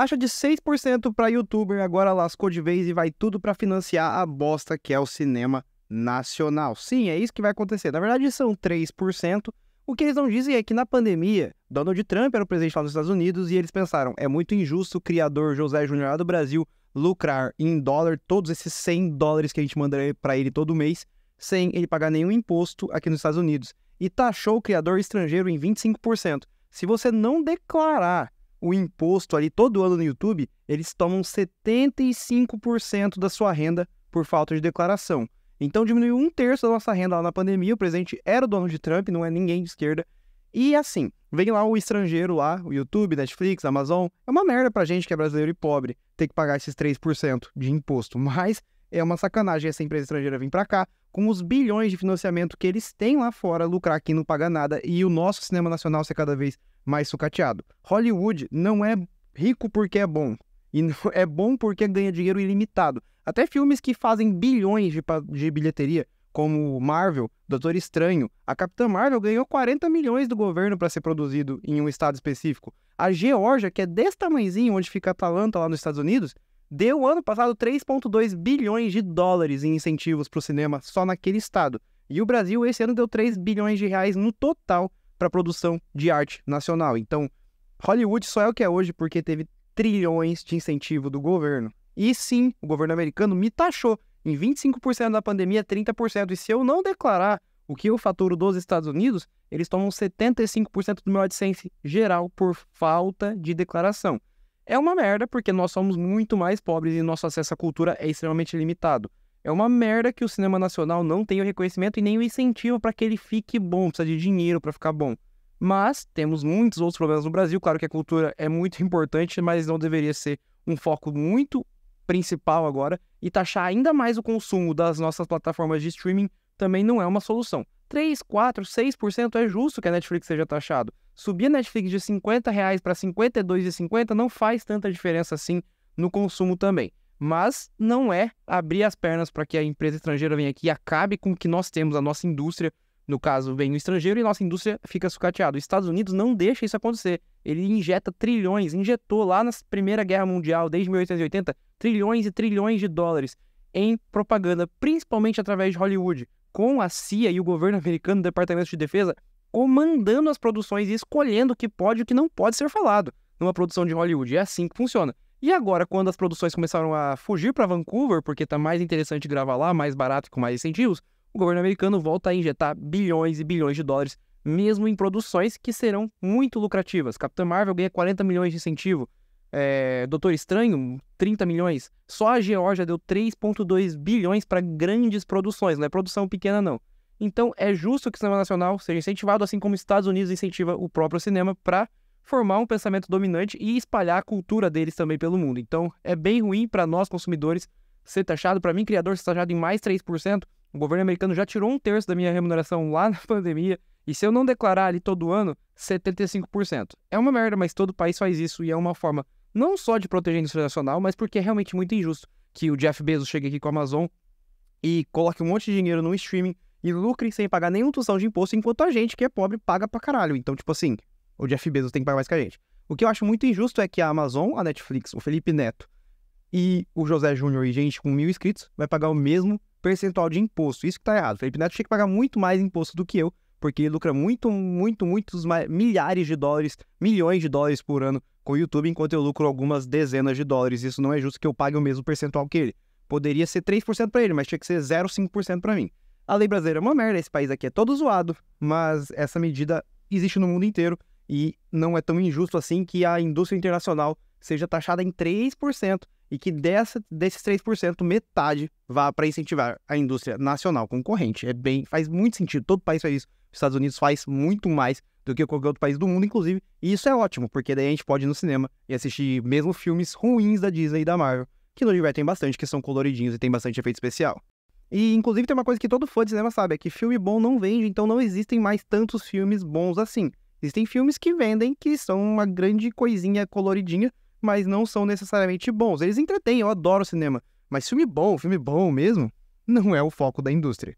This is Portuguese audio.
Taxa de 6% para youtuber agora lascou de vez e vai tudo para financiar a bosta que é o cinema nacional. Sim, é isso que vai acontecer. Na verdade, são 3%. O que eles não dizem é que na pandemia, Donald Trump era o presidente lá nos Estados Unidos e eles pensaram, é muito injusto o criador José Júnior lá do Brasil lucrar em dólar todos esses $100 que a gente manda para ele todo mês, sem ele pagar nenhum imposto aqui nos Estados Unidos. E taxou o criador estrangeiro em 25%. Se você não declarar o imposto ali todo ano no YouTube, eles tomam 75% da sua renda por falta de declaração. Então diminuiu 1/3 da nossa renda lá na pandemia. O presidente era o Donald Trump, não é ninguém de esquerda. E assim, vem lá o estrangeiro lá, o YouTube, Netflix, Amazon. É uma merda pra gente que é brasileiro e pobre ter que pagar esses 3% de imposto. Mas é uma sacanagem essa empresa estrangeira vir pra cá com os bilhões de financiamento que eles têm lá fora, lucrar aqui não paga nada e o nosso cinema nacional ser cada vez mais sucateado. Hollywood não é rico porque é bom, e não é bom porque ganha dinheiro ilimitado. Até filmes que fazem bilhões de bilheteria, como Marvel, Doutor Estranho, a Capitã Marvel ganhou 40 milhões do governo para ser produzido em um estado específico. A Geórgia, que é desse tamanhozinho, onde fica a Atlanta lá nos Estados Unidos, deu ano passado 3,2 bilhões de dólares em incentivos para o cinema só naquele estado. E o Brasil esse ano deu 3 bilhões de reais no total para a produção de arte nacional. Então, Hollywood só é o que é hoje porque teve trilhões de incentivo do governo. E sim, o governo americano me taxou em 25% da pandemia, 30%. E se eu não declarar o que eu faturo dos Estados Unidos, eles tomam 75% do meu AdSense geral por falta de declaração. É uma merda porque nós somos muito mais pobres e nosso acesso à cultura é extremamente limitado. É uma merda que o cinema nacional não tenha o reconhecimento e nem o incentivo para que ele fique bom, precisa de dinheiro para ficar bom. Mas temos muitos outros problemas no Brasil. Claro que a cultura é muito importante, mas não deveria ser um foco muito principal agora. E taxar ainda mais o consumo das nossas plataformas de streaming também não é uma solução. 3, 4, 6% é justo que a Netflix seja taxado. Subir a Netflix de R$50 para R$52,50 não faz tanta diferença assim no consumo também. Mas não é abrir as pernas para que a empresa estrangeira venha aqui e acabe com o que nós temos, a nossa indústria. No caso, vem o estrangeiro e nossa indústria fica sucateada. Os Estados Unidos não deixa isso acontecer. Ele injeta trilhões, injetou lá na Primeira Guerra Mundial, desde 1880, trilhões e trilhões de dólares em propaganda, principalmente através de Hollywood, com a CIA e o governo americano, o Departamento de Defesa, comandando as produções e escolhendo o que pode e o que não pode ser falado numa produção de Hollywood. É assim que funciona. E agora, quando as produções começaram a fugir para Vancouver, porque tá mais interessante gravar lá, mais barato e com mais incentivos, o governo americano volta a injetar bilhões e bilhões de dólares, mesmo em produções que serão muito lucrativas. Capitã Marvel ganha 40 milhões de incentivo, Doutor Estranho, 30 milhões. Só a Geórgia deu 3,2 bilhões para grandes produções, não é produção pequena não. Então é justo que o cinema nacional seja incentivado, assim como os Estados Unidos incentiva o próprio cinema para formar um pensamento dominante e espalhar a cultura deles também pelo mundo. Então é bem ruim para nós consumidores ser taxado, para mim criador ser taxado em mais 3%. O governo americano já tirou 1/3 da minha remuneração lá na pandemia, e se eu não declarar ali todo ano, 75%. É uma merda, mas todo país faz isso, e é uma forma não só de proteger a indústria nacional, mas porque é realmente muito injusto que o Jeff Bezos chegue aqui com a Amazon e coloque um monte de dinheiro no streaming e lucre sem pagar nenhum tostão de imposto, enquanto a gente que é pobre paga pra caralho. Então, tipo assim, o Jeff Bezos tem que pagar mais que a gente. O que eu acho muito injusto é que a Amazon, a Netflix, o Felipe Neto e o José Júnior e gente com 1.000 inscritos vai pagar o mesmo percentual de imposto. Isso que tá errado. O Felipe Neto tinha que pagar muito mais imposto do que eu, porque ele lucra muitos milhares de dólares, milhões de dólares por ano com o YouTube, enquanto eu lucro algumas dezenas de dólares. Isso não é justo que eu pague o mesmo percentual que ele. Poderia ser 3% para ele, mas tinha que ser 0,5% para mim. A lei brasileira é uma merda, esse país aqui é todo zoado, mas essa medida existe no mundo inteiro e não é tão injusto assim que a indústria internacional seja taxada em 3% e que desses 3%, metade vá para incentivar a indústria nacional concorrente. Faz muito sentido, todo país faz isso. Os Estados Unidos faz muito mais do que qualquer outro país do mundo, inclusive, e isso é ótimo, porque daí a gente pode ir no cinema e assistir mesmo filmes ruins da Disney e da Marvel, que nos divertem bastante, que são coloridinhos e tem bastante efeito especial. E, inclusive, tem uma coisa que todo fã de cinema sabe, é que filme bom não vende, então não existem mais tantos filmes bons assim. Existem filmes que vendem, que são uma grande coisinha coloridinha, mas não são necessariamente bons. Eles entretêm, eu adoro cinema, mas filme bom mesmo, não é o foco da indústria.